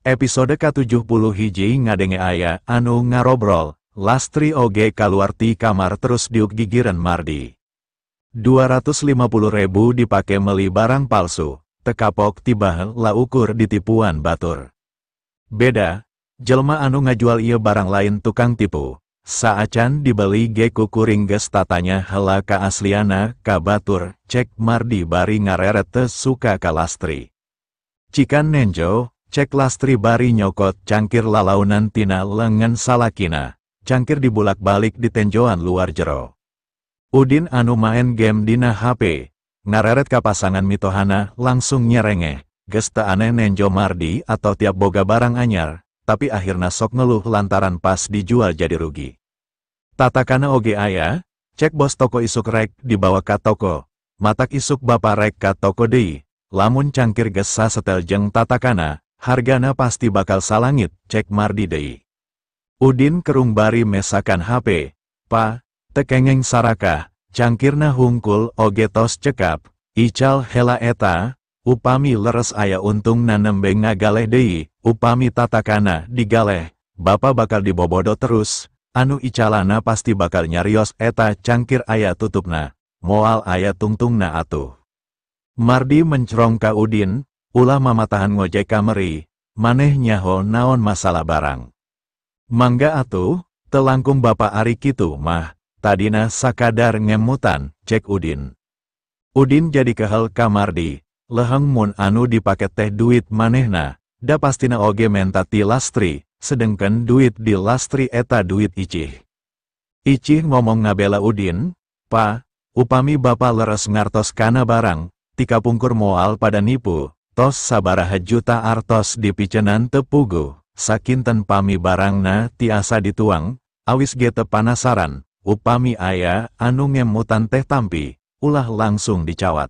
Episode ke-70 ngadenge aya anu ngarobrol, Lastri oge kaluar ti kamar terus diuk gigiran Mardi. 250.000 dipake meli barang palsu, tekapok tiba la ukur ditipuan batur. Beda, jelma anu ngajual ieu barang lain tukang tipu, saacan dibeli ge ku kuring geus tatanya heula kaasliana ka batur, cek Mardi bari ngareret teu suka ka Lastri. Cikan nenjo, cek Lastri bari nyokot cangkir lalaunan tina lengan salakina, cangkir dibulak-balik di tenjoan luar jero. Udin anu main game dina HP, ngareret ka pasangan mitohana langsung nyerengeh, geus teu aneh nenjo Mardi atau tiap boga barang anyar, tapi akhirna sok ngeluh lantaran pas dijual jadi rugi. Tatakana oge aya, cek bos toko isuk rek dibawa ka toko, matak isuk bapa rek ka toko deui, lamun cangkir geus sasetel jeung tatakana, hargana pasti bakal salangit, cek Mardi deui. Udin kerung bari mesakan HP, "Pa, tekengeng sarakah, cangkirna hungkul oge tos cekap, ical hela eta, upami leres aya untungna nembe ngagaleh deui, upami tatakana digaleh, bapa bakal dibobodo terus, anu icalana pasti bakal nyarios eta cangkir aya tutupna, moal aya tungtungna atuh." Mardi mencrong ka Udin, ulah mamatahan ngojek kameri, maneh nyaho naon masalah barang. "Mangga atuh, telangkung bapa ari kitu mah, tadina sakadar ngemutan," cek Udin. Udin jadi kehel ka Mardi, leheng mun anu dipake teh duit manehna, da pastina oge menta ti Lastri, sedengken duit di Lastri eta duit Icih. Icih ngomong ngabela Udin, "Pa, upami bapa leres ngartos kana barang, tika pungkur moal pada nipu, tos sabaraha juta artos dipicenan teu puguh, sakinten pami barangna tiasa dituang, awis ge teu panasaran, upami aya anu ngemutan teh tampi, ulah langsung dicawat."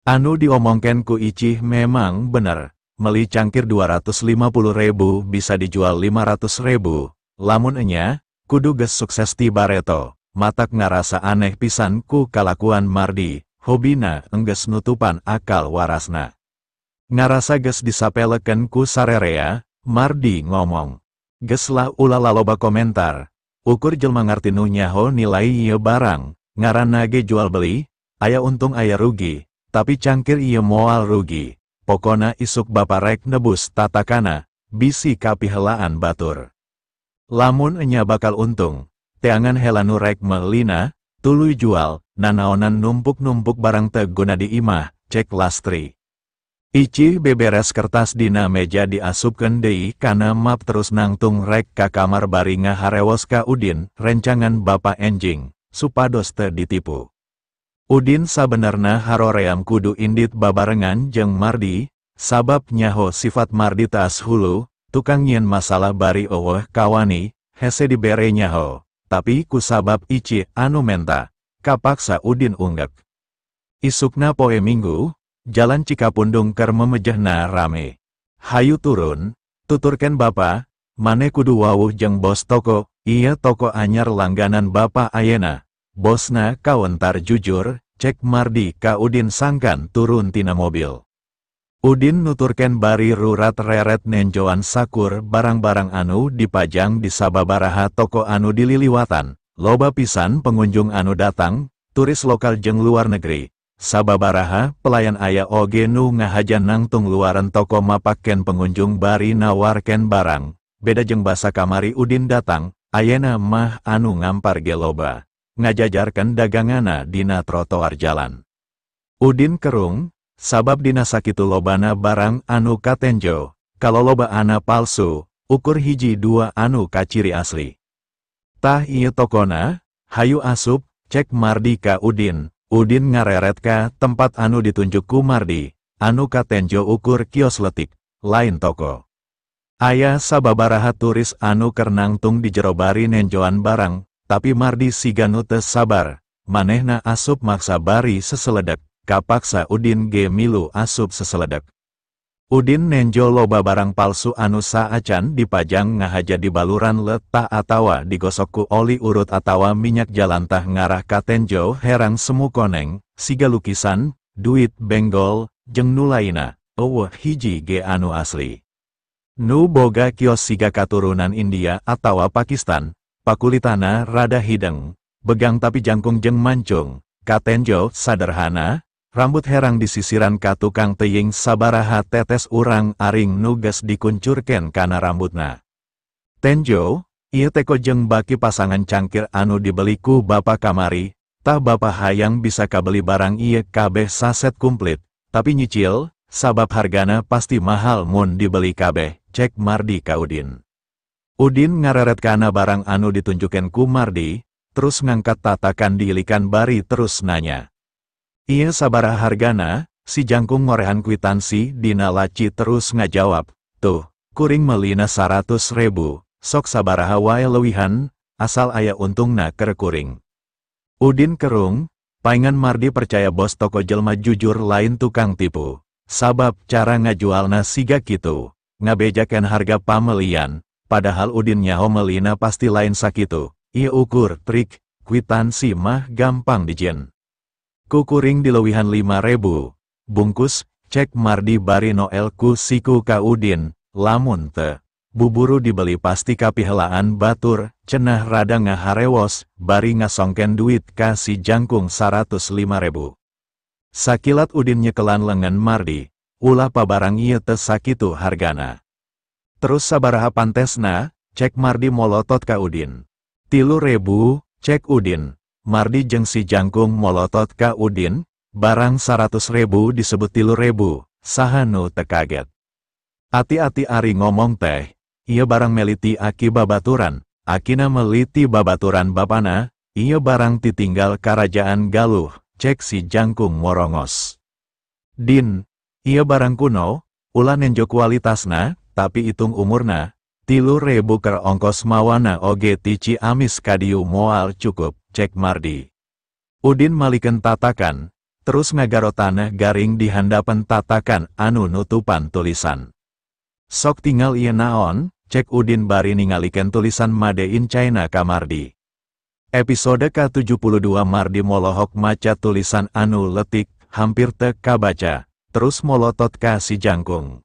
Anu diomongken ku Icih memang bener, meli cangkir 250.000 bisa dijual 500.000, lamun enya, kudu geus sukses ti bareto, matak ngarasa aneh pisan ku kalakuan Mardi, hobina enggeus nutupan akal warasna. Ngarasa geus disapelekeun ku sarerea, Mardi ngomong, "Geus lah ulah laloba komentar, ukur jelma ngarti nu nyaho nilai ieu barang, ngaranna ge jual beli, aya untung aya rugi, tapi cangkir ieu moal rugi, pokona isuk bapa rek nebus tatakana, bisi kapihelaan batur. Lamun enya bakal untung, teangan hela nu rek melina, tuluy jual, nanaonan numpuk-numpuk barang teu guna di imah," cek Lastri. Icih beberes kertas dina meja diasupkeun deui kana map terus nangtung rek ka kamar bari ngaharewos ka Udin rencangan bapa enjing, supados teu ditipu. Udin sabenerna haroream kudu indit babarengan jeung Mardi, sabab nyaho sifat Mardi taas hulu, tukang nyieun masalah bari eueuh kawani, hese dibere nyaho, tapi ku sabab Icih anu menta, kapaksa Udin unggek. Isukna poe Minggu, jalan Cikapundung keur memejehna rame. "Hayu turun, tuturken bapa, maneh kudu wawuh jeung bos toko, ieu toko anyar langganan bapa ayeuna. Bosna kawentar jujur," cek Mardi ka Udin sangkan turun tina mobil. Udin nuturken bari rurat reret nenjoan sakur barang-barang anu dipajang di sababaraha toko anu dililiwatan, loba pisan pengunjung anu datang, turis lokal jeung luar negeri. Sababaraha pelayan aya oge nu ngahajan nangtung luaran toko mapakken pengunjung bari nawarken barang, beda jeung basa kamari Udin datang, ayeuna mah anu ngampar ge loba, ngajajarkeun dagangana dina trotoar jalan. Udin kerung, sabab dina sakitu lobana barang anu katenjo, kalau loba ana palsu, ukur hiji dua anu kaciri asli. "Tah ieu tokona, hayu asup," cek Mardi ka Udin. Udin ngareret ka tempat anu ditunjuk ku Mardi, anu katenjo ukur kios letik, lain toko. Aya sababaraha turis anu keur nangtung di jero bari nenjoan barang, tapi Mardi siga nu teu sabar, manehna asup maksa bari seseledek, kapaksa Udin ge milu asup seseledek. Udin nenjo loba barang palsu anu saacan dipajang ngahaja di baluran letah atawa digosok ku oli urut atawa minyak jalantah ngarah ka tenjo herang semu koneng, siga lukisan, duit benggol, jeung nu laina, eueuh hiji ge anu asli. Nu boga kios siga katurunan India atau Pakistan, pakulitana rada hideng, begang tapi jangkung jeng mancung, katenjo sederhana, rambut herang di sisiran ka tukang teying sabaraha tetes urang aring nugas dikuncurken kana rambutna. Tenjo, ieu teko jeung baki pasangan cangkir anu dibeli ku bapa kamari, tah bapa hayang bisa kabeli barang ieu kabeh saset kumplit, tapi nyicil, sabab hargana pasti mahal mun dibeli kabeh, cek Mardi ka Udin. Udin ngareret kana barang anu ditunjuken ku Mardi, terus ngangkat tatakan diilikan bari terus nanya. Ieu sabaraha hargana, si jangkung ngorehan kwitansi dina laci terus ngajawab, tuh, kuring melina 100.000. Sok sabaraha wae leuwihan, asal aya untungna keur kuring. Udin kerung, paingan Mardi percaya bos toko jelma jujur lain tukang tipu. Sabab cara ngajualna siga kitu, ngabejakan harga pamelian, padahal Udin nyaho melina pasti lain sakitu. Ieu ukur trik, kwitansi mah gampang dijieun. Kukuring dileuwihan 5.000, bungkus, cek Mardi bari Noel ku siku ka Udin, lamun teu. Buburu dibeli pasti kapihelaan batur, cenah rada ngaharewos, bari ngasongken duit ka si jangkung 105.000. Sakilat Udin nyekelan lengan Mardi, ulah pabarang ieu teu sakitu hargana. Terus sabaraha pantesna, cek Mardi molotot ka Udin. 3.000, cek Udin. Mardi jeung si jangkung molotot ka Udin, barang 100.000 disebut 3.000, saha nu teu kaget. Ati-ati ari ngomong teh. Ia barang meliti aki babaturan, akina meliti babaturan bapana, ia barang titinggal karajaan Galuh, cek si jangkung morongos. Din, ia barang kuno, ulah nenjo kualitasna, tapi itung umurna, 3.000 keur ongkos mawana oge ti Ciamis kadiu moal cukup, cek Mardi. Udin malikeun tatakan, terus ngagarotanah garing di handapan tatakan anu nutupan tulisan. Sok tinggal ieu naon? Cek Udin bari ningalikeun tulisan Made in China ka Mardi. Episode ke-72 Mardi molohok maca tulisan anu letik, hampir teu kabaca, terus molotot ka si jangkung.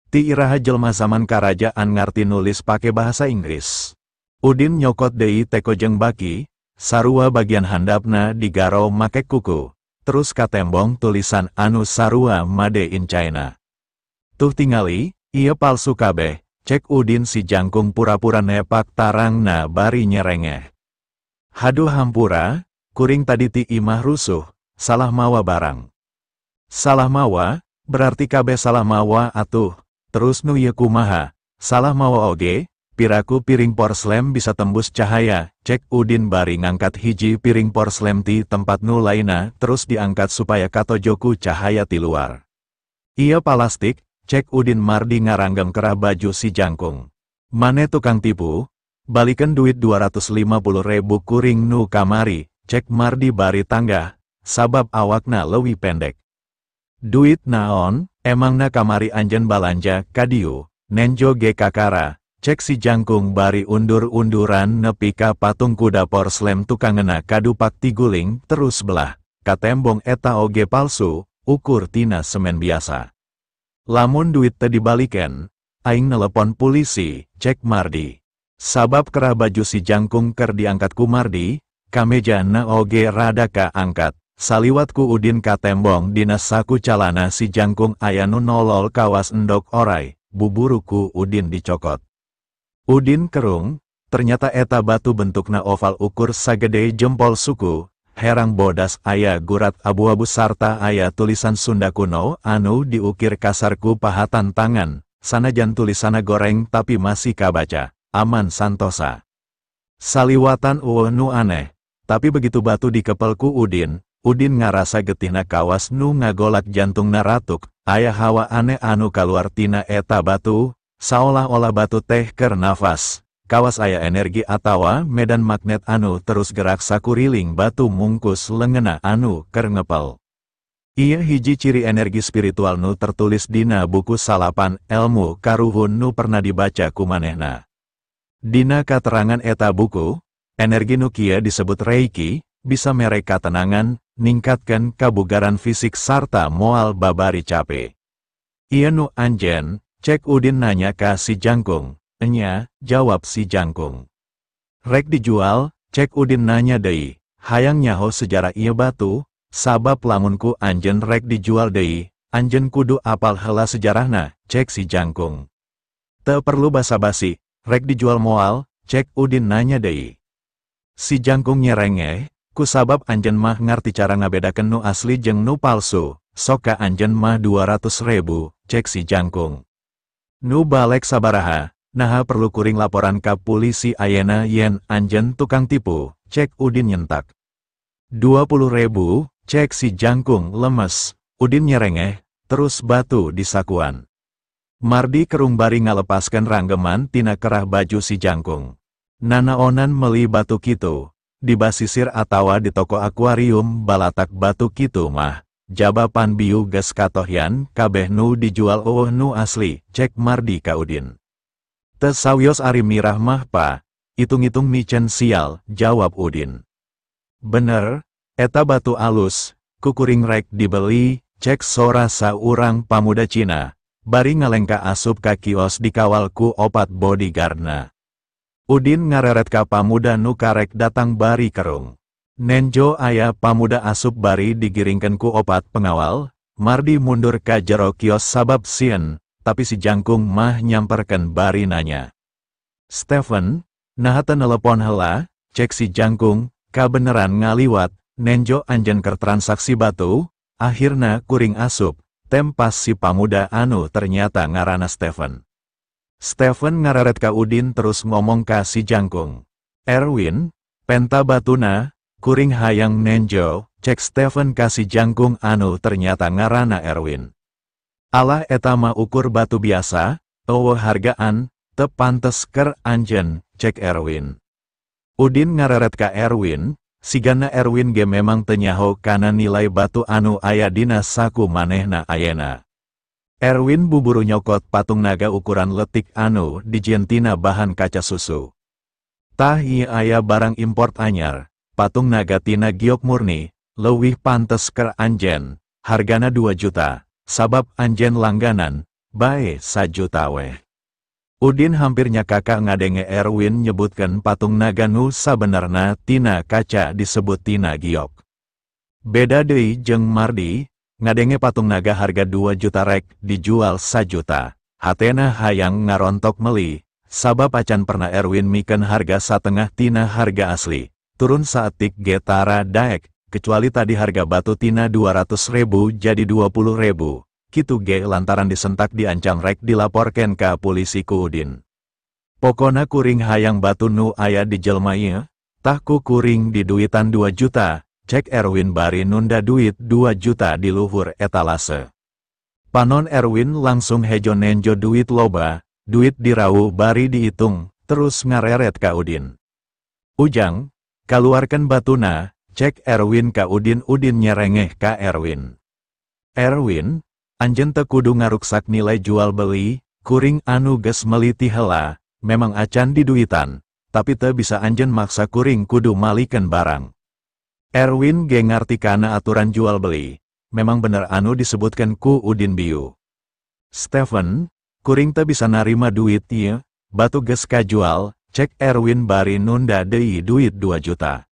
Ti iraha jelma zaman karajaan ngarti nulis pake bahasa Inggris. Udin nyokot deui teko jeung baki, sarua bagian handapna digaro make kuku, terus katembong tulisan anu sarua Made in China. Tuh tingali, ieu palsu kabeh. Cek Udin si jangkung pura-pura nepak tarangna bari nyerengeh. Haduh hampura, kuring tadi ti imah rusuh, salah mawa barang. Salah mawa, berarti kabeh salah mawa atuh, terus nu ieu kumaha, salah mawa oge, piraku piring porslem bisa tembus cahaya, cek Udin bari ngangkat hiji piring porslem ti tempat nu laina terus diangkat supaya katojoku cahaya ti luar. Ieu palastik, cek Udin. Mardi ngaranggem kerah baju si jangkung. Mane tukang tipu? Balikan duit 250.000 kuring nu kamari, cek Mardi bari tanggah, sabab awakna leuwih pendek. Duit naon, emangna kamari anjen balanja kadiu, nenjo ge kakara, cek si jangkung bari undur-unduran nepi ka patung kuda porslem tukangena kadupak tiguling terus belah, katembong eta oge palsu, ukur tina semen biasa. Lamun duit teu dibalikeun, aing nelepon polisi, cek Mardi. Sabab kerah baju si jangkung keur diangkat ku Mardi, kamejana oge rada kaangkat. Saliwat ku Udin katembong dina saku calana si jangkung aya nu nolol kawas endog oray, buburu ku Udin dicokot. Udin kerung, ternyata eta batu bentukna oval ukur sagede jempol suku. Herang bodas aya gurat abu-abu sarta aya tulisan Sunda kuno anu diukir kasar ku pahatan tangan, sanajan tulisana goreng tapi masih kabaca, aman santosa. Saliwatan nu aneh, tapi begitu batu dikepel ku Udin, Udin ngarasa getihna kawas nu ngagolak jantungna ratuk, aya hawa aneh anu kaluar tina eta batu, saolah-olah batu teh keur nafas. Kawas aya energi atawa medan magnet anu terus gerak sakuriling batu mungkus lengena anu keur ngepel. Ieu hiji ciri energi spiritual nu tertulis dina buku salapan ilmu karuhun nu pernah dibaca ku manehna. Dina katerangan eta buku, energi nu kieu disebut Reiki, bisa mere katenangan, ningkatkeun kabugaran fisik sarta moal babari capek. Ieu nu anjeun, Cek Udin nanya ka si Jangkung. Enya, jawab si Jangkung. Rek dijual, cek Udin nanya deui. Hayang nyaho sejarah ieu batu, sabab lamunku anjen rek dijual deui, anjen kudu apal heula sejarahna, cek si Jangkung. Teu perlu basa-basi, rek dijual moal, cek Udin nanya deui. Si Jangkung nyerengeh, ku sabab anjen mah ngarti cara ngabedakeun nu asli jeung nu palsu, sok ka anjen mah 200.000, cek si Jangkung. Nu balek sabaraha, naha perlu kuring laporan ka polisi ayeuna yen anjen tukang tipu, cek Udin nyentak. 20.000, cek si Jangkung lemes, Udin nyerengeh, terus batu di sakuan. Mardi kerung bari ngalepaskan ranggeman tina kerah baju si Jangkung. Nanaonan meuli batu kitu, di basisir atawa di toko akuarium balatak batu kitu mah, jabapan biu geus katohyan kabeh nu dijual nu asli, cek Mardi ka Udin. Teu sawios ari mirah mah pa, itung-itung micen sial, jawab Udin. Bener, eta batu alus, kukuring rek dibeli, cek sora saurang pamuda Cina, bari ngalengka asup ka kios dikawal ku 4 bodyguardna. Udin ngareret ka pamuda nu karek datang bari kerung. Nenjo aya pamuda asup bari digiringkeun ku 4 pengawal, Mardi mundur ka jero kios sabab sieun, tapi si Jangkung mah nyamperkeun bari nanya. Stephen, naha teu nelepon heula, cek si Jangkung, kabeneran ngaliwat, nenjo anjen keur transaksi batu, akhirna kuring asup, tempas si pamuda anu ternyata ngaranna Stephen. Stephen ngareret ka Udin terus ngomong ka si Jangkung. Erwin, penta batuna, kuring hayang nenjo, cek Stephen ka si Jangkung anu ternyata ngaranna Erwin. Alah eta mah ukur batu biasa, eueuh hargaan, teu pantes keur anjeun, cek Erwin. Udin ngareret ka Erwin, sigana Erwin ge memang teu nyaho kana nilai batu anu aya dina saku manehna ayeuna. Erwin buburu nyokot patung naga ukuran letik anu dijieun tina bahan kaca susu. Tah ieu aya barang import anyar, patung naga tina giok murni, leuwih pantes keur anjeun, hargana 2 juta. Sabab anjen langganan, bae 1 juta weh. Udin hampir nyakaka ngadenge Erwin nyebutkan patung naga nu sabenerna tina kaca disebut tina giok. Beda deui jeung Mardi, ngadenge patung naga harga 2 juta rek dijual 1 juta. Hatena hayang ngarontok meuli, sabab acan pernah Erwin mikeun harga satengah tina harga asli. Turun saeutik ge tara daek. Kecuali tadi harga batu tina 200.000 jadi 20.000, kitu ge lantaran disentak diancam rek dilaporken ka polisi ku Udin. Pokona kuring hayang batu nu aya di jelma ieu, tah ku kuring di duitan 2 juta, cek Erwin bari nunda duit 2 juta di luhur etalase. Panon Erwin langsung hejo nenjo duit loba, duit dirau bari dihitung, terus ngareret ka Udin. Ujang, kaluarkan batuna, cek Erwin ka Udin. Udin nyerengeh ka Erwin. Erwin, anjeun teu kudu ngaruksak nilai jual beli, kuring anu geus meuli ti heula, memang acan diduitan, tapi teu bisa anjeun maksa kuring kudu malikeun barang. Erwin ge ngarti kana aturan jual beli, memang bener anu disebutkeun ku Udin biu. Stephen, kuring teu bisa narima duit ieu, batu geus kajual, cek Erwin bari nunda deui duit 2 juta.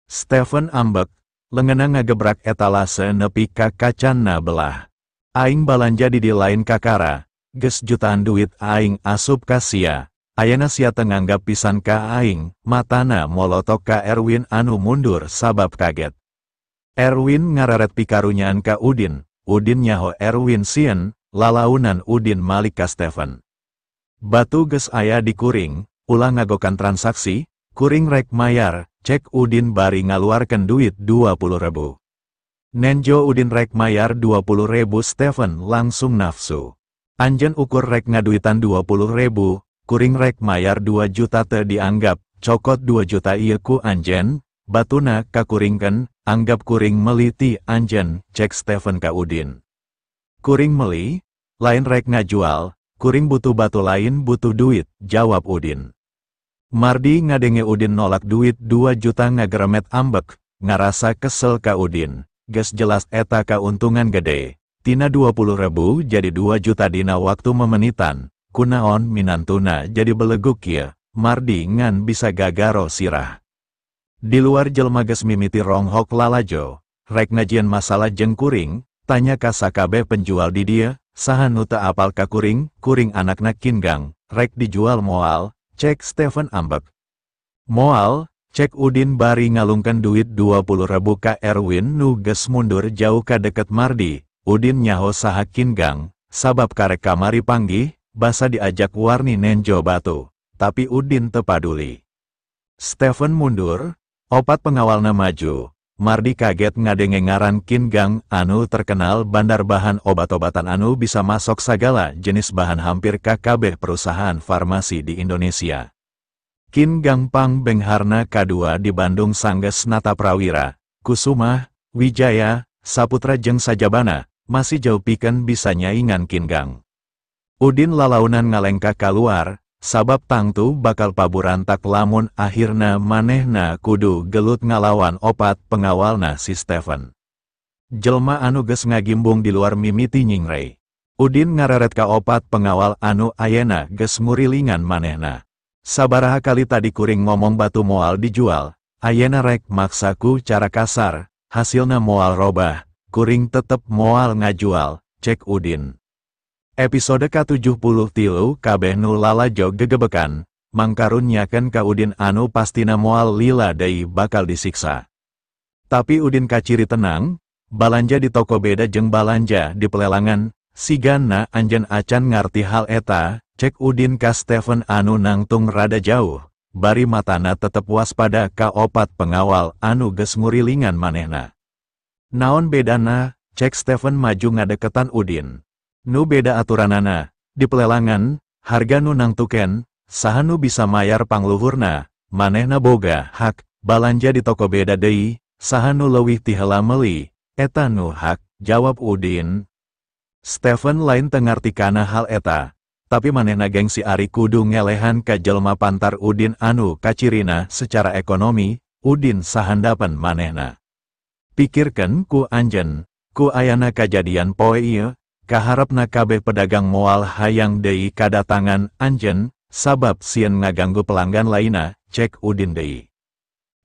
Stephen ambek, leungeunna ngagebrak etalase nepi ka kacanna belah. Aing balanja di lain kakara, geus jutaan duit aing asup ka sia. Ayeuna sia teu nganggap pisan ka aing, matana molotok ka Erwin anu mundur sabab kaget. Erwin ngareret pikarunyaan ka Udin. Udin nyaho Erwin sieun, lalaunan Udin malik ka Stephen. Batu geus aya di kuring, ulah ngagokan transaksi, kuring rek mayar, cek Udin bari ngaluarkeun duit 20.000. Nenjo Udin rek mayar 20.000. Stephen langsung nafsu. Anjeun ukur rek ngaduitan 20.000, kuring rek mayar 2 juta teu dianggap, cokot 2 juta ieu ku anjeun, batuna kakuringkeun, anggap kuring meuli ti anjeun, cek Stephen ka Udin. Kuring meuli, lain rek ngajual, kuring butuh batu lain butuh duit, jawab Udin. Mardi ngadenge Udin nolak duit 2 juta ngageremet ambek, ngarasa kesel ka Udin, geus jelas eta kauntungan gede, Tina 20.000 jadi 2 juta dina waktu memenitan, kunaon minantuna jadi beleguk ya, Mardi ngan bisa gagaro sirah. Di luar jelma geus mimiti ronghok lalajo, rek najian masalah jeung kuring, tanya ka sakabe penjual di dia, saha nu teu apal ka kuring, kuring anakna Kingang, rek dijual moal, cek Stephen ambek. Moal, cek Udin bari ngalungkan duit 20.000 ka Erwin nu geus mundur jauh ka deket Mardi. Udin nyaho saha Kingang, sabab karek kamari panggih, basa diajak warni nenjo batu, tapi Udin teu paduli. Stephen mundur, opat pengawalna maju, Mardi kaget ngadenge ngaran Kingang anu terkenal bandar bahan obat-obatan anu bisa masok sagala jenis bahan hampir ka kabeh perusahaan farmasi di Indonesia. Kingang pang bengharna kadua di Bandung sanggeus nata prawira, Kusumah, Wijaya, Saputra jeung sajabana, masih jauh pikeun bisa nyaingan Kingang. Udin lalaunan ngalengka kaluar, sabab tangtu bakal paburantak lamun akhirna manehna kudu gelut ngalawan opat pengawalna si Stephen. Jelma anu geus ngagimbung di luar mimiti nyingrai. Udin ngareret ka opat pengawal anu ayena geus murilingan manehna. Sabaraha kali tadi kuring ngomong batu moal dijual, ayena rek maksaku cara kasar, hasilna moal robah. Kuring tetep moal ngajual, cek Udin. Episode ke-73 kabeh nu lalajo gegebekan, mangkarunyakeun ka Udin anu pastina moal lila deui bakal disiksa. Tapi Udin kaciri tenang, balanja di toko beda jeung balanja di pelelangan, sigana anjeun acan ngarti hal eta, cek Udin ka Stephen anu nangtung rada jauh, bari matana tetep waspada ka opat pengawal anu geus ngurilingan manehna. Naon bedana, cek Stephen maju ngadeketan Udin. Nu beda aturanana, di pelelangan, harga nu nangtuken, saha nu bisa mayar pangluhurna, manehna boga hak, balanja di toko beda deui, saha nu leuwih ti heula meuli, eta nu hak, jawab Udin. Stephen lain teu ngartikana hal eta, tapi manehna gengsi ari kudu ngelehan ka jelma pantar Udin anu kacirina secara ekonomi, Udin sahandapan manehna. Pikirkan ku anjen, ku ayana kajadian poe ieu, kaharepna kabeh pedagang moal hayang deui kadatangan anjen, sabab sieun ngaganggu pelanggan laina, cek Udin deui.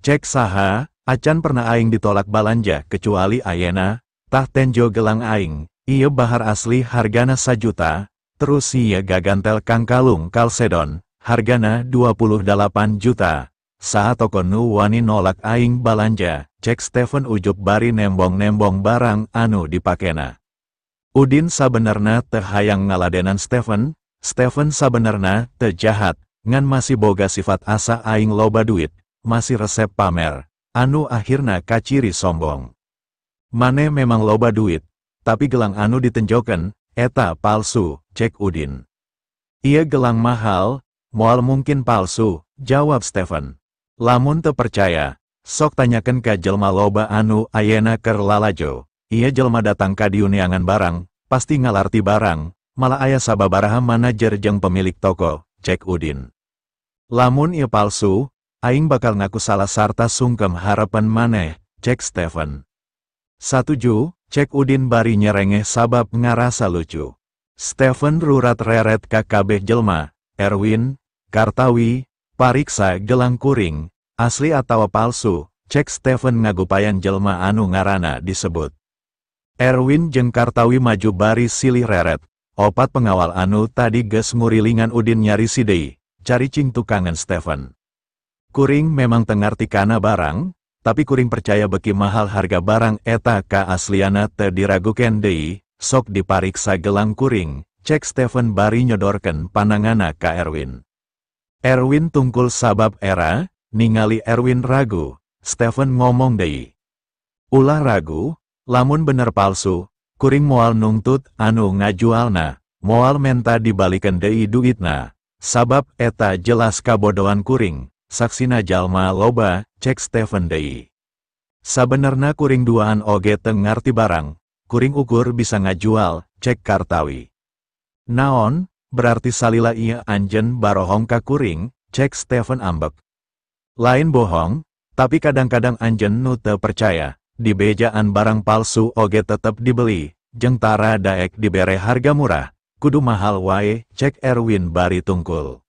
Cek saha, acan pernah aing ditolak balanja kecuali ayena, tah tenjo gelang aing, ieu bahar asli hargana 1 juta, terus ieu gagantel Kang Kalung Kalsedon, hargana 28 juta. Saha toko nu wani nolak aing balanja, cek Stephen ujub bari nembong-nembong barang anu dipakena. Udin sabenerna teu hayang ngaladenan Stephen, Stephen sabenerna teu jahat, ngan masih boga sifat asa aing loba duit, masih resep pamer, anu akhirna kaciri sombong. Maneh memang loba duit, tapi gelang anu ditenjoken, eta palsu, cek Udin. Ieu gelang mahal, moal mungkin palsu, jawab Stephen. Lamun teu percaya, sok tanyakeun ka jelma loba anu ayena keur lalajo. Ieu jelma datang ka dieu neangan barang, pasti ngalarti barang, malah aya sababaraha manajer jeung pemilik toko, cek Udin. Lamun ieu palsu, aing bakal ngaku salah sarta sungkem harapan maneh, cek Stephen. Satuju, cek Udin bari nyerengeh sabab ngarasa lucu. Stephen rurat reret ka kabeh jelma, Erwin, Kartawi, pariksa gelang kuring, asli atawa palsu, cek Stephen ngagupayan jelma anu ngarana disebut. Erwin jeung Kartawi maju bari silih reret, opat pengawal anu tadi geus ngurilingan Udin nyari sidei, cari cing tukangan Stephen. Kuring memang teu ngartikana barang, tapi kuring percaya beki mahal harga barang eta ka asliana teu diragukeun deui, sok dipariksa gelang kuring, cek Stephen bari nyodorkeun pandanganna ka Erwin. Erwin tungkul sabab era, ningali Erwin ragu, Stephen ngomong deui. Ulah ragu, lamun bener palsu, kuring moal nungtut anu ngajualna, moal menta dibalikeun deui duitna, sabab eta jelas kabodohan kuring, saksina jalma loba, cek Stephen deui. Sabenerna kuring duaan oge teu ngarti barang, kuring ukur bisa ngajual, cek Kartawi. Naon? Berarti salila ieu anjeun barohong ka kuring, cek Stephen ambek. Lain bohong, tapi kadang-kadang anjeun nu teu percaya, di bejaan barang palsu oge tetep dibeli, jeng tara daek dibere harga murah, kudu mahal wae, cek Erwin bari tungkul.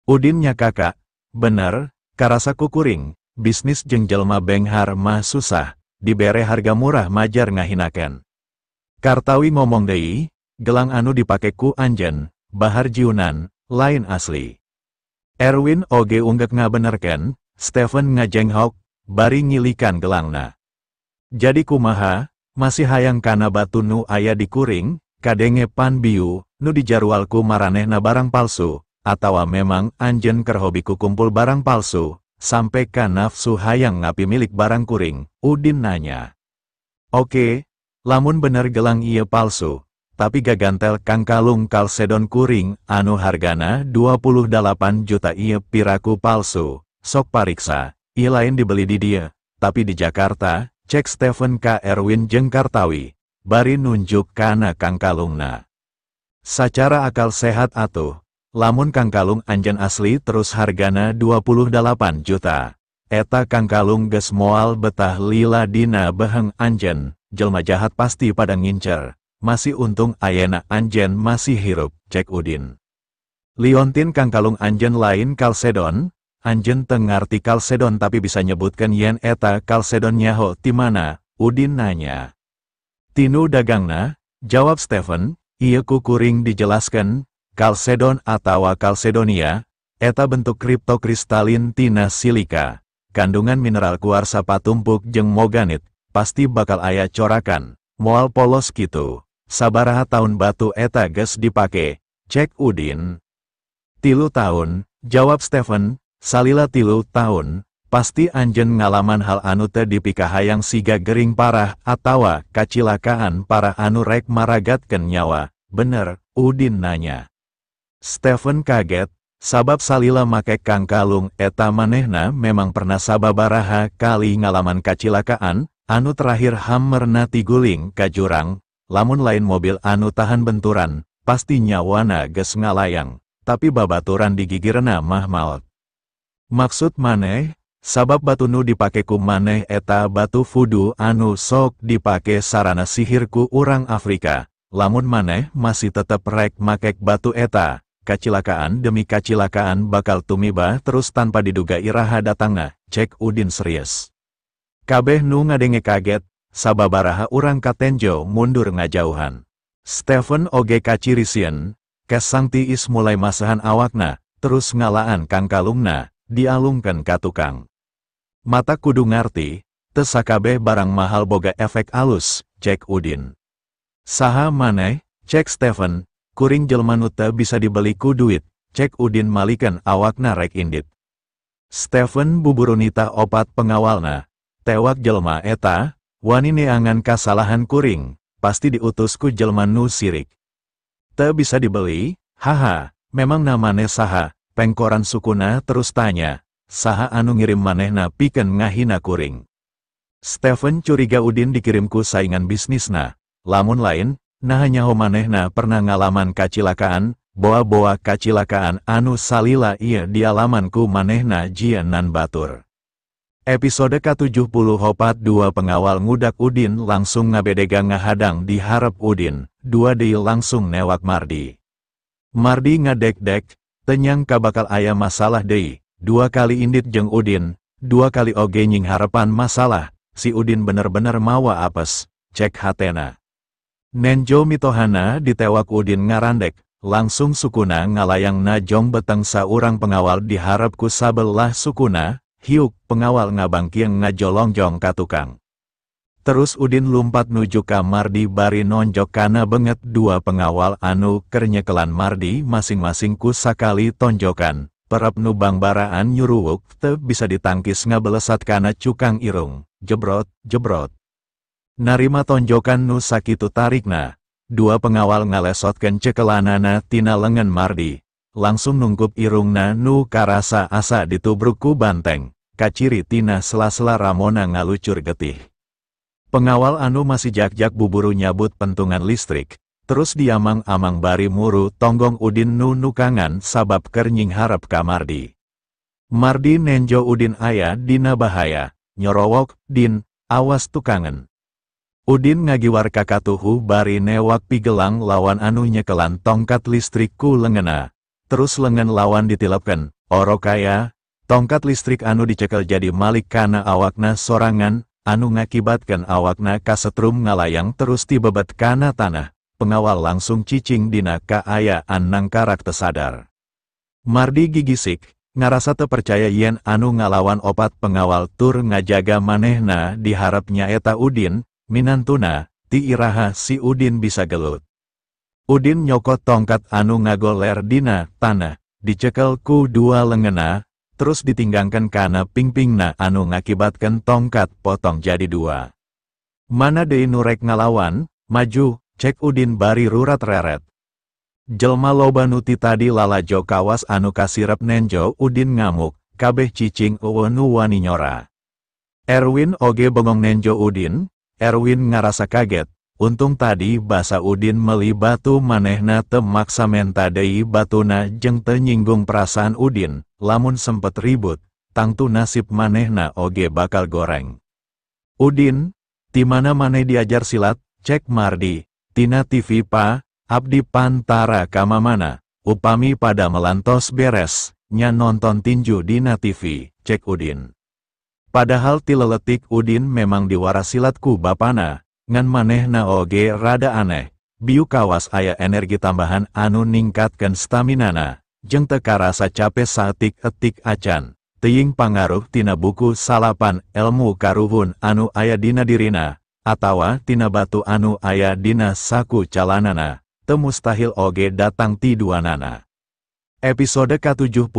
Udin nya kakak, bener, karasa kukuring, bisnis jeng jelma benghar mah susah, dibere harga murah majar ngahinaken. Kartawi ngomong deui, gelang anu dipake ku anjen, bahar jiunan, lain asli. Erwin oge unggek ngabenerken, Stephen ngajenghok, bari ngilikan gelangna. Jadi kumaha, masih hayang kana batu nu aya di kuring, kadenge pan biu, nu dijarwalku maranehna barang palsu, atawa memang anjen keur hobi kukumpul barang palsu, sampai ka nafsu hayang ngapi milik barang kuring, Udin nanya. Oke, lamun bener gelang ieu palsu, tapi gagantel Kang kalung kalsedon kuring, anu hargana 28 juta ieu piraku palsu, sok pariksa, ieu lain dibeli di dia, tapi di Jakarta, cek Stephen K. Erwin jeung Kartawi, bari nunjuk kana Kang kalungna. Sacara akal sehat atuh, lamun Kang kalung anjen asli terus hargana 28 juta. Eta Kang kalung geus moal betah lila dina beheng anjen, jelma jahat pasti pada ngincer. Masih untung ayana anjen masih hirup, cek Udin. Liontin Kang kalung anjen lain kalsedon, anjen teu ngarti kalsedon tapi bisa nyebutkan yen eta kalsedon nyaho ti mana, Udin nanya. Tinu dagangna, jawab Stephen, ieu ku kuring dijelaskan, kalsedon atawa kalsedonia, eta bentuk kriptokristalin tina silika, kandungan mineral kuarsa patumpuk jeung moganit, pasti bakal aya corakan, moal polos kitu. Sabaraha tahun batu eta geus dipake, cek Udin. 3 tahun, jawab Stephen, salila 3 tahun, pasti anjen ngalaman hal anu teu dipikahayang siga gering parah atawa kacilakaan parah anu rek maragatkeun nyawa, bener, Udin nanya. Stephen kaget, sabab salila make Kang kalung eta manehna memang pernah sababaraha kali ngalaman kacilakaan, anu terakhir hammerna tiguling ka jurang. Lamun lain mobil anu tahan benturan, pasti nyawana geus ngalayang, tapi babaturan digigireuna mah maot. Maksud maneh, sabab batu nu dipake ku maneh eta batu vudu anu sok dipake sarana sihir ku urang Afrika. Lamun maneh masih tetep rek makek batu eta, kacilakaan demi kacilakaan bakal tumiba terus tanpa diduga iraha datangna, cek Udin serius. Kabeh nu ngadenge kaget, sababaraha urang katenjo mundur ngajauhan. Stephen oge kacirisieun, kes sang tiis mulai masahan awakna, terus ngalaan Kang kalungna, dialungkeun ka tukang. Mata kudu ngarti, teu sakabeh barang mahal boga efek alus, cek Udin. Saha maneh, cek Stephen, kuring jelma nu teu bisa dibeli ku duit, cek Udin malikeun awakna rek indit. Stephen buburu nita opat pengawalna, tewak jelma eta, wani neangan kasalahan kuring, pasti diutus ku jelma nu sirik. Teu bisa dibeli, haha, memang namane saha, pengkoran sukuna terus tanya, saha anu ngirim manehna pikeun ngahina kuring. Stephen curiga Udin dikirim ku saingan bisnisna, lamun lain, nah nyaho manehna pernah ngalaman kacilakaan, boa-boa kacilakaan anu salila ieu dialaman ku manehna jieun nan batur. Episode ke-74 dua pengawal ngudak Udin langsung ngabedega ngahadang di harap Udin, dua deui langsung newak Mardi. Mardi ngadek-dek, tenyang kabakal aya masalah deui, 2 kali indit jeung Udin, 2 kali oge nying harapan masalah, si Udin bener-bener mawa apes, cek hatena. Nenjo mitohana ditewak Udin ngarandek, langsung sukuna ngalayang najong beteng saurang pengawal diharap ku sabelah sukuna, hiuk pengawal ngabangkieng ngajolongjong ka tukang. Terus Udin lumpat nuju ka Mardi bari nonjok kana benget 2 pengawal anu keur nyekelan Mardi masing-masing ku sakali tonjokan, perep nu bangbaraan nyuruwuk teu bisa ditangkis ngabelesat kana cukang irung, jebrot, jebrot. Narima tonjokan nu sakitu tarikna, 2 pengawal ngalesotkeun cekelanana tina lengan Mardi. Langsung nungkup irungna nu karasa asa ditubruk ku banteng, kaciri tina sela-sela Ramona ngalucur getih. Pengawal anu masih jak-jak buburu nyabut pentungan listrik, terus diamang-amang bari muru tonggong Udin nu nukangan sabab keur nying harap ka Mardi. Mardi nenjo Udin aya dina bahaya, nyorowok, Din, awas tukangen. Udin ngagiwar kakatuhu bari newak pigelang lawan anu nyekelan tongkat listrik ku lengena. Terus lengan lawan ditilapkan, oro kaya, tongkat listrik anu dicekel jadi malik kana awakna sorangan, anu ngakibatkan awakna kasetrum ngalayang terus tibebet kana tanah. Pengawal langsung cicing dina kaayaan nangkarak tesadar. Mardi gigisik, ngarasa teu percaya yen anu ngalawan opat pengawal tur ngajaga manehna diharapnya eta Udin, minantuna, ti iraha si Udin bisa gelut. Udin nyokot tongkat anu ngagoler dina tanah, dicekel ku dua lengena, terus ditinggangkan kana pingpingna anu ngakibatkan tongkat potong jadi dua. Mana deui nu rek ngalawan, maju, cek Udin bari rurat reret. Jelma loba nuti tadi lalajo kawas anu kasirep nenjo Udin ngamuk, kabeh cicing nu wani nyora. Erwin oge bengong nenjo Udin. Erwin ngarasa kaget, untung tadi basa Udin meli batu manehna teu maksa menta deui batuna jeung teu nyinggung perasaan Udin, lamun sempet ribut, tangtu nasib manehna oge bakal goreng. Udin, ti mana maneh diajar silat, cek Mardi, tina TV pa, abdi pantara ka mamana, upami pada melantos beres, nya nonton tinju dina TV, cek Udin. Padahal ti leletik Udin memang diwara silat ku bapana, ngan manehna oge rada aneh, biu kawas aya energi tambahan anu ningkatkeun staminana, jeung teu karasa capek saeutik-eutik acan, teuing pangaruh tina buku salapan ilmu karuhun anu aya dina dirina, atawa tina batu anu aya dina saku calanana, teu mustahil oge datang ti duanana. Episode ke-75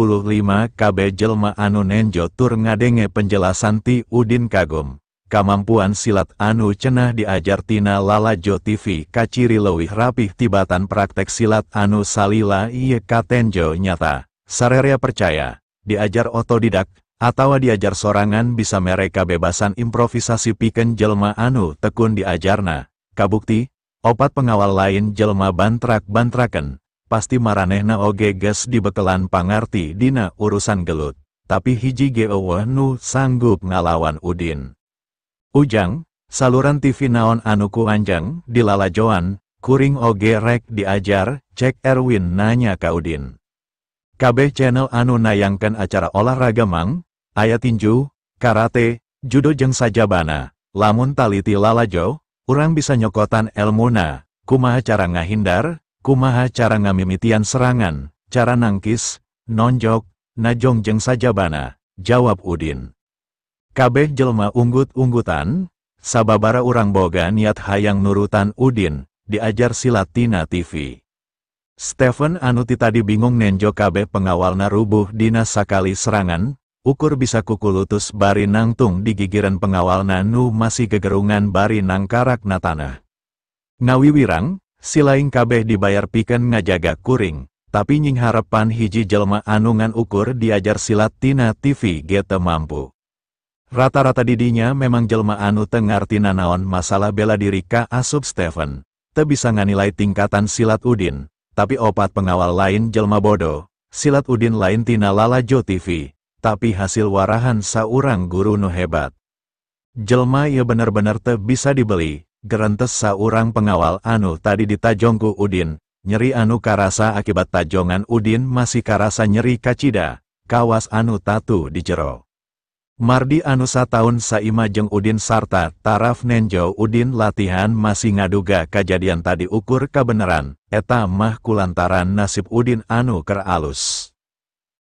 KB jelma anu nenjo tur ngadenge penjelasan ti Udin kagum. Kamampuan silat anu cenah diajar tina lalajo TV kaciri leuwih rapih tibatan praktek silat anu salila ieu katenjo nyata. Sarerea percaya, diajar otodidak, atawa diajar sorangan bisa mere kabebasan improvisasi pikeun jelma anu tekun diajarna. Kabukti, opat pengawal lain jelma bantrak-bantraken. Pasti maranehna oge geus dibekelan pangarti dina urusan gelut, tapi hiji ge eueuh nu sanggup ngalawan Udin. Ujang, saluran TV naon anu ku anjang di lalajoan, kuring oge rek diajar, cek Erwin nanya ka Udin. Kabeh channel anu nayangkeun acara olahraga mang, aya tinju, karate, judo jeung sajabana, lamun taliti lalajo, urang bisa nyokotan elmuna, kumaha cara ngahindar, kumaha cara ngamimitian serangan, cara nangkis, nonjok, najong jeung sajabana, jawab Udin. Kabeh jelma unggut-unggutan, sababara urang boga niat hayang nurutan Udin, diajar silat tina TV. Stephen anu ti tadi bingung nenjo kabeh pengawalna rubuh dina sakali serangan, ukur bisa kukulutus bari nangtung di gigiran pengawalna nu masih gegerungan bari nangkarak na tanah. Ngawiwirang, silaing kabeh dibayar pikeun ngajaga kuring, tapi nying harepan hiji jelma anu ngan ukur diajar silat tina TV ge teu mampu. Rata-rata didinya memang jelma anu teu ngartina naon masalah bela diri ka asup Stephen, teu bisa nganilai tingkatan silat Udin, tapi opat pengawal lain jelma bodoh, silat Udin lain tina lalajo TV, tapi hasil warahan saurang guru nu hebat. Jelma ieu bener-bener teu bisa dibeli. Gerentes saurang pengawal anu tadi ditajongku Udin, nyeri anu karasa akibat tajongan Udin masih karasa nyeri kacida, kawas anu tatu di jero. Mardi anu sataun saima jeung Udin sarta taraf nenjo Udin latihan masih ngaduga kajadian tadi ukur kabeneran, eta mah kulantaran nasib Udin anu keur alus.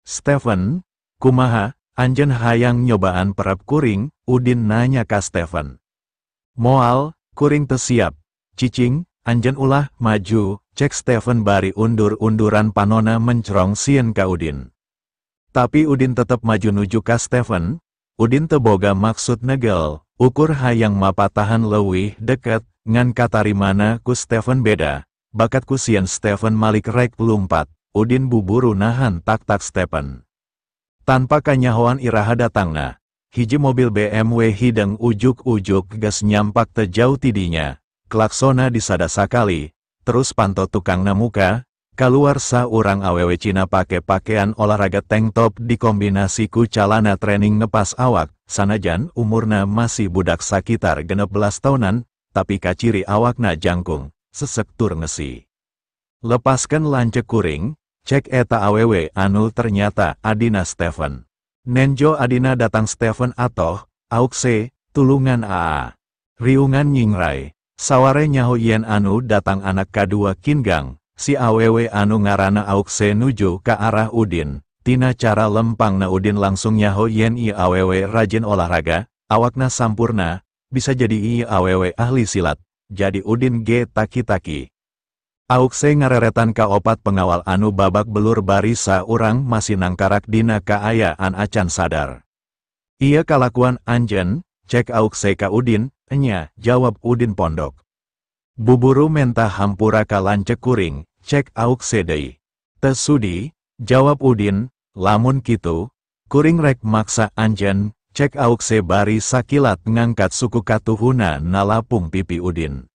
Stephen, kumaha, anjeun hayang nyobaan perep kuring, Udin nanya ka Stephen. Moal, kuring teu siap, cicing, anjeun ulah maju, cek Stephen bari undur-unduran panona mencrong sieun ka Udin. Tapi Udin tetep maju nuju ka Stephen, Udin teu boga maksud negel, ukur hayang mapatahan leuwih deket, ngan katarimana ku Stephen beda, bakat ku sieun Stephen malik rek lumpat, Udin buburu nahan tak-tak Stephen. Tanpa kanyahoan iraha datangna. Hiji mobil BMW hideng ujuk-ujuk gas nyampak teu jauh tidinya, klaksona disada sakali, terus panto tukangna muka, kaluar saurang awewe Cina pake pakaian olahraga tank top dikombinasi ku calana training ngepas awak, sanajan umurna masih budak sakitar 16 tahunan, tapi kaciri awakna jangkung, sesek tur ngesi. Lepaskan lancek kuring, cek eta awewe anu ternyata adina Stephen. Nenjo adina datang Stephen atoh, aukse, tulungan aa. Riungan nyingrai, saware nyaho yen anu datang anak kadua Kingang, si awewe anu ngarana aukse nuju ke arah Udin. Tina cara lempang na Udin langsung nyaho yen i awewe rajin olahraga, awakna sampurna, bisa jadi i awewe ahli silat, jadi Udin ge taki-taki. Aukse ngareretan ka opat pengawal anu babak belur bari saurang masih nangkarak dina kaayaan acan sadar. Iya kalakuan anjen, cek aukse ka Udin, enya, jawab Udin pondok. Buburu mentah hampura ka lancek kuring, cek aukse deui. Teu sudi, jawab Udin, lamun kitu, kuring rek maksa anjen, cek aukse bari sakilat ngangkat suku katuhuna nalapung pipi Udin.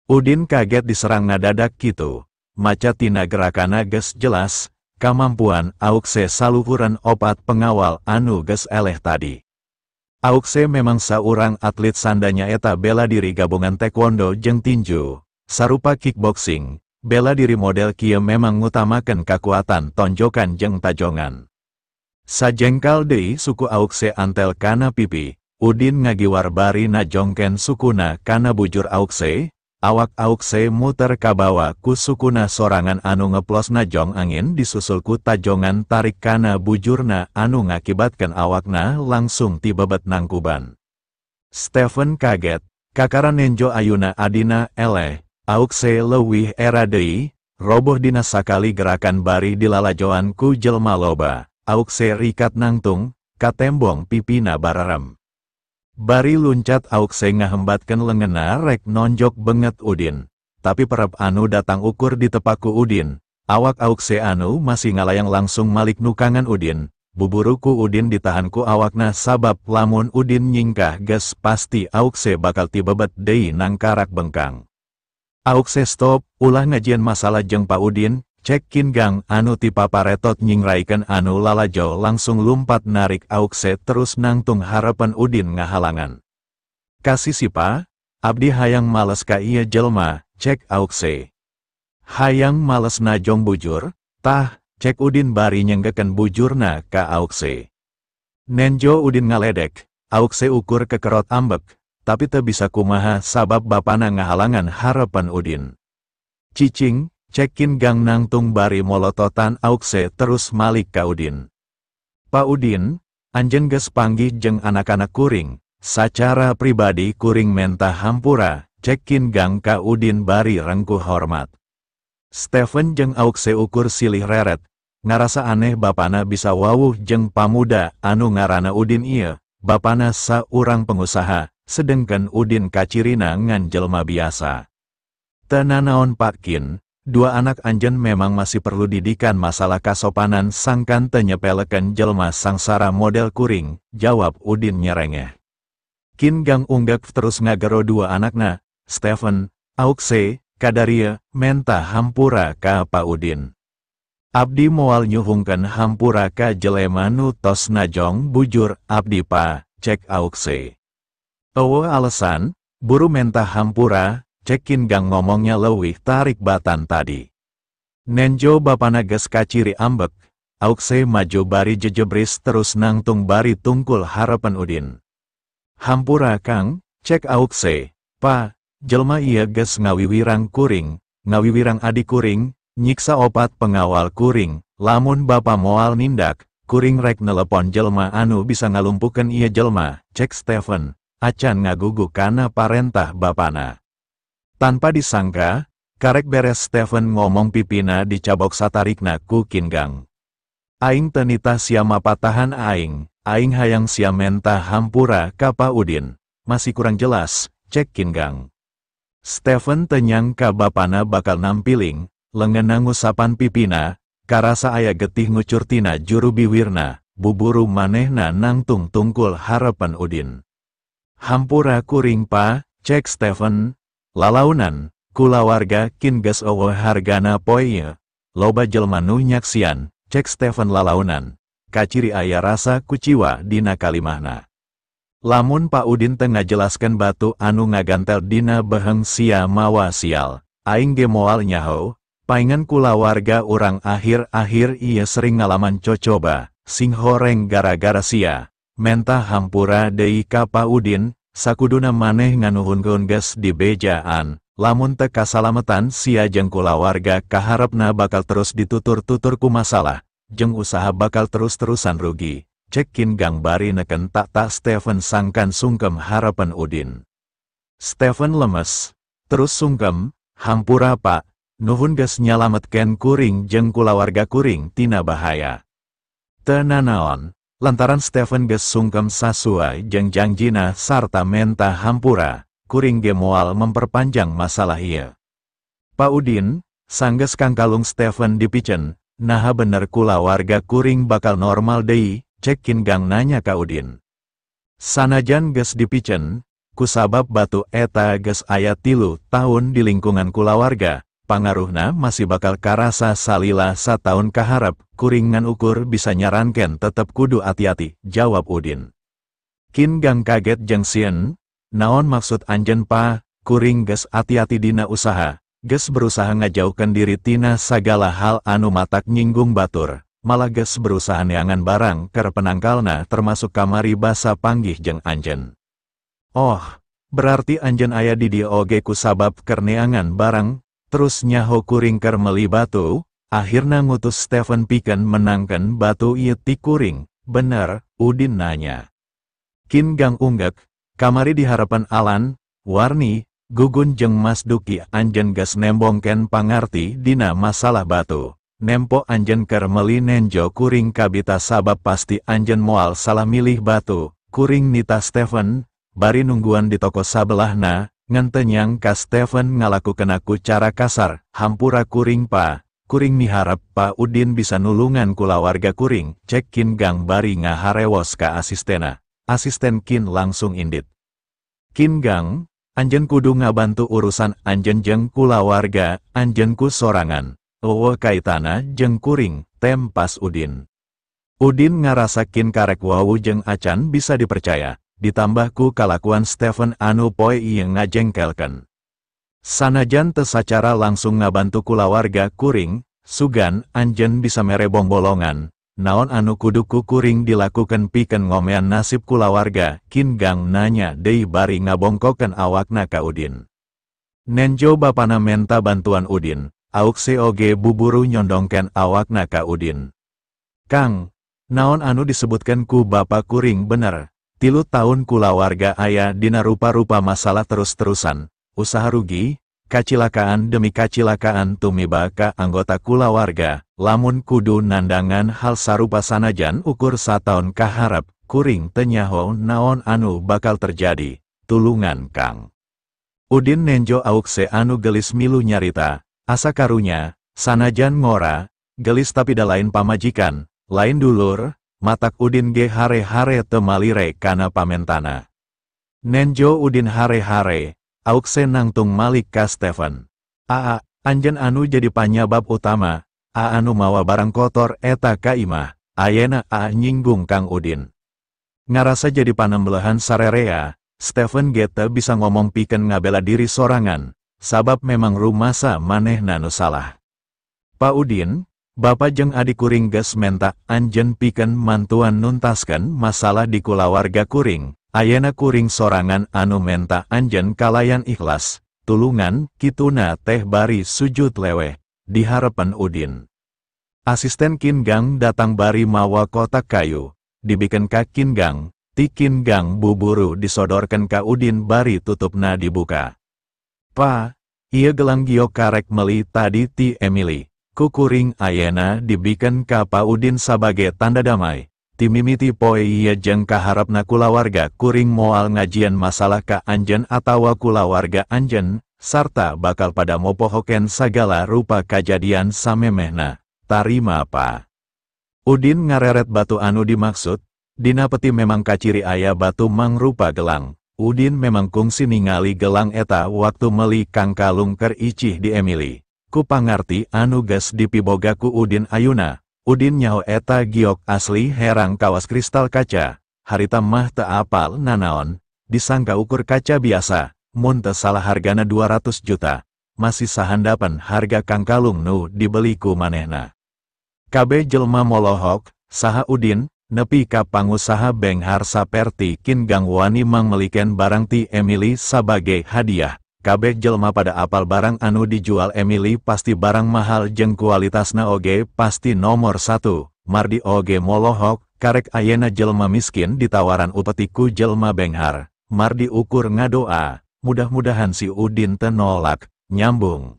Udin kaget diserang ngadadak kitu, maca tina gerakana geus jelas, kamampuan aukse saluhuran opat pengawal anu geus eleh tadi. Aukse memang saurang atlet sandanya eta bela diri gabungan taekwondo jeung tinju, sarupa kickboxing, bela diri model kieu memang ngutamakeun kakuatan tonjokan jeung tajongan. Sajengkal deui suku aukse antel kana pipi, Udin ngagiwar bari najongken sukuna kana bujur aukse, awak aukse muter kabawa ku sukuna sorangan anu ngeplos najong angin disusul ku tajongan tarik kana bujurna anu ngakibatkeun awakna langsung tibebet nangkuban. Stephen kaget, kakara nenjo ayuna adina eleh, aukse leuwih era deui, roboh dina sakali gerakan bari dilalajoan ku jelma loba. Aukse rikat nangtung, katembong pipina bararem. Bari luncat aukse ngahembatkeun leungeunna rek nonjok benget Udin. Tapi perep anu datang ukur ditepaku Udin. Awak aukse anu masih ngalayang langsung malik nukangan Udin. Buburu ku Udin ditahan ku awakna sabab lamun Udin nyingkah geus pasti aukse bakal tibebet deui nangkarak bengkang. Aukse stop, ulah ngajieun masalah jeung Pa Udin. Cek Kingang anu tipa paretot nyingraikeun anu lalajo langsung lumpat narik aukse terus nangtung harapan Udin ngahalangan. Kasih sipa, abdi hayang males ka ieu jelma, cek aukse. Hayang males najong bujur, tah, cek Udin bari nyenggekeun bujurna ka aukse. Nenjo Udin ngaledek, aukse ukur kekerot ambek, tapi teu bisa kumaha sabab bapana ngahalangan harapan Udin. Cicing, cek Kingang nangtung bari molototan aukse terus malik ka Udin. Pa Udin, anjeun geus panggih jeung anak-anak kuring, sacara pribadi kuring mentah hampura, cek Kingang ka Udin bari rengkuh hormat. Stephen jeung aukse ukur silih reret, ngarasa aneh bapana bisa wawuh jeung pamuda anu ngaranna Udin ieu, bapana saurang pengusaha, sedengkeun Udin kacirina ngan jelma biasa. Teu nanaon Pak Kin. Dua anak anjen memang masih perlu didikan masalah kasopanan sangkan teu nyepelekeun jelma sangsara model kuring, jawab Udin nyerengeh. Kingang unggek terus ngagero dua anakna, Stephen, aukse, kadaria, mentah hampura ka Pa Udin. Abdi moal nyuhungkeun hampura ka jelema nu tos najong bujur abdi pa, cek aukse. Eueuh alesan, buru mentah hampura, cek Kingang ngomongnya leuwih tarik batan tadi. Nenjo bapana geus kaciri ambek, aukse maju bari jejebris terus nangtung bari tungkul harapan Udin. Hampura Kang, cek aukse, pa, jelma ieu geus ngawiwirang kuring, ngawiwirang adik kuring, nyiksa opat pengawal kuring, lamun bapa moal nindak, kuring rek nelepon jelma anu bisa ngalumpukeun ieu jelma, cek Stephen, acan ngagugu kana parentah bapana. Tanpa disangka, karek beres Stephen ngomong pipina dicabok satarikna ku Kingang. Aing teu nitah sia mapatahan aing hayang sia mentah hampura ka Pa Udin, masih kurang jelas, cek Kingang. Stephen teu nyangka bapana bakal nampiling, leungeunna ngusapan pipina, karasa aya getih ngucur tina juru biwirna, buburu manehna nangtung tungkul harapan Udin. Hampura kuring Pa, cek Stephen. Lalaunan, kulawarga kin geus eueuh hargana poe ieu, loba jelma nu nyaksian, cek Stephen lalaunan, kaciri aya rasa kuciwa dina kalimahna. Lamun Pak Udin tengah jelaskan batu anu ngagantel dina beheng sia mawa sial. Aing ge moal nyaho, paingan kula warga orang akhir-akhir iya sering ngalaman cocoba, sing horeng gara-gara sia. Menta hampura deui ka Pak Udin, sakuduna maneh nganuhunkeun geus di bejaan. Lamun teu kasalametan sia jeung kula warga kaharepna bakal terus ditutur-tutur ku masalah, jeung usaha bakal terus-terusan rugi. Cek Kin Gang bari neken tak Stephen sangkan sungkem harapan Udin. Stephen lemes, terus sungkem, hampura Pak, nuhun geus nyalametkeun kuring jeung kulawarga kuring tina bahaya. Teu nanaon, lantaran Stephen geus sungkem sasuai jeung janjina sarta menta hampura, kuring ge moal memperpanjang masalah ieu. Pak Udin, sanggeus kangkalung Stephen dipicen, naha bener kulawarga kuring bakal normal deui. Cek Kin Gang nanya ka Udin. Sanajan geus dipicen, kusabab batu eta geus aya 3 tahun di lingkungan kulawarga, pangaruhna masih bakal karasa salila sataun kaharep, kuring ngan ukur bisa nyaranken tetep kudu hati-hati, jawab Udin. Kin Gang kaget jeung sieun, naon maksud anjeun Pa, kuring geus hati-hati dina usaha, geus berusaha ngajauhkeun diri tina sagala hal anu matak nyinggung batur. Malah geus berusaha neangan barang keur penangkalna termasuk kamari basa panggih jeung anjeun. Oh, berarti anjeun aya di dieu oge kusabab keur neangan barang, terus nyaho kuring keur meuli batu, akhirna ngutus Stephen pikeun menangkeun batu ieu ti kuring, bener, Udin nanya. Kin Gang unggek, kamari di harapan Alan, Warni, Gugun jeung Mas Duki anjeun geus nembongkeun pangarti dina masalah batu. Nempo anjeun keur meuli nenjo kuring kabita sabab pasti anjeun moal salah milih batu, kuring nita Stephen, bari nungguan di toko sabelahna, ngan teu nyangka Stephen ngalakukeun aku cara kasar, hampura kuring Pa, kuring miharep Pa Udin bisa nulungan kulawarga kuring, cek Kin Gang bari ngaharewos ka asistena, asisten Kin langsung indit. Kin Gang, anjeun kudu ngabantu urusan anjeun jeung kulawarga, anjeun ku sorangan. Owo kaitana jeung kuring, tempas Udin. Udin ngarasakin karek wawu jeung acan bisa dipercaya, ditambah ku kalakuan Stephen anu poe ieu ngajengkelkeun. Sanajan teu sacara langsung ngabantu kulawarga kuring, sugan anjeun bisa mere bombolongan, naon anu kudu ku kuring dilakukeun pikeun ngomean nasib kulawarga, Kin Gang nanya deui bari ngabongkokeun awakna ka Udin. Nenjo bapana menta bantuan Udin. Aukse oge buburu nyondongken awakna ka Udin. Kang, naon anu disebutkan ku Bapak kuring bener, 3 tahun kulawarga aya dina rupa-rupa masalah terus-terusan, usaha rugi, kacilakaan demi kacilakaan tumiba ka anggota kulawarga, lamun kudu nandangan hal sarupa sanajan ukur sataun kaharep, kuring teu nyaho naon anu bakal terjadi, tulungan Kang. Udin nenjo aukse anu gelis milu nyarita. Asa karunya, sanajan ngora, gelis tapi da lain pamajikan, lain dulur, matak Udin ge hare-hare teu malire kana pamentana. Nenjo Udin hare-hare, aukse nangtung malik ka Stephen. Aa, anjeun anu jadi panyabab utama, anu mawa barang kotor eta ka imah, ayeuna nyinggung Kang Udin. Ngarasa jadi panembelehan sarerea, Stephen ge teu bisa ngomong pikeun ngabela diri sorangan. Sabab memang rumasa manehna nu salah. Pak Udin, Bapak jeung adik kuring geus menta anjeun pikeun mantuan nuntaskeun masalah di kulawarga kuring. Ayeuna kuring sorangan anu menta anjeun kalayan ikhlas, tulungan kituna teh bari sujud leweh di harapan Udin. Asisten Kin Gang datang bari mawa kotak kayu, dibikeun ka Kin Gang, ti Kin Gang buburu disodorkeun ka Udin bari tutupna dibuka. Pa, ieu gelang giok karek meuli tadi ti Emily, kukuring ayeuna dibikeun ka Pa Udin sabage tanda damai. Ti mimiti poe ieu jeung kaharepna kulawarga kuring moal ngajian masalah ka anjeun atawa kulawarga anjeun, sarta bakal pada mopohoken sagala rupa kajadian samemehna. Tarima Pa. Udin ngareret batu anu dimaksud, dina peti memang kaciri aya batu mangrupa gelang. Udin memang kungsi ningali gelang eta waktu meuli Kang Kalung keur icih di Emily. Ku pangarti anu geus dipiboga ku Udin ayuna, Udin nyaho eta giok asli herang kawas kristal kaca, harita mah teu apal nanaon, disangka ukur kaca biasa, mun teu salah hargana 200 juta, masih sahandapan harga Kang Kalung nu dibeli ku manehna. Kabeh jelma molohok, saha Udin, nepi ka pangusaha Benghar saperti kin gangwani mangmeliken barang ti Emily sabagai hadiah. Kabeh jelma pada apal barang anu dijual Emily pasti barang mahal jeung kualitasna oge pasti nomor 1. Mardi oge molohok, karek ayena jelma miskin ditawaran upeti ku jelma Benghar. Mardi ukur ngadoa, mudah-mudahan si Udin teu nolak, nyambung.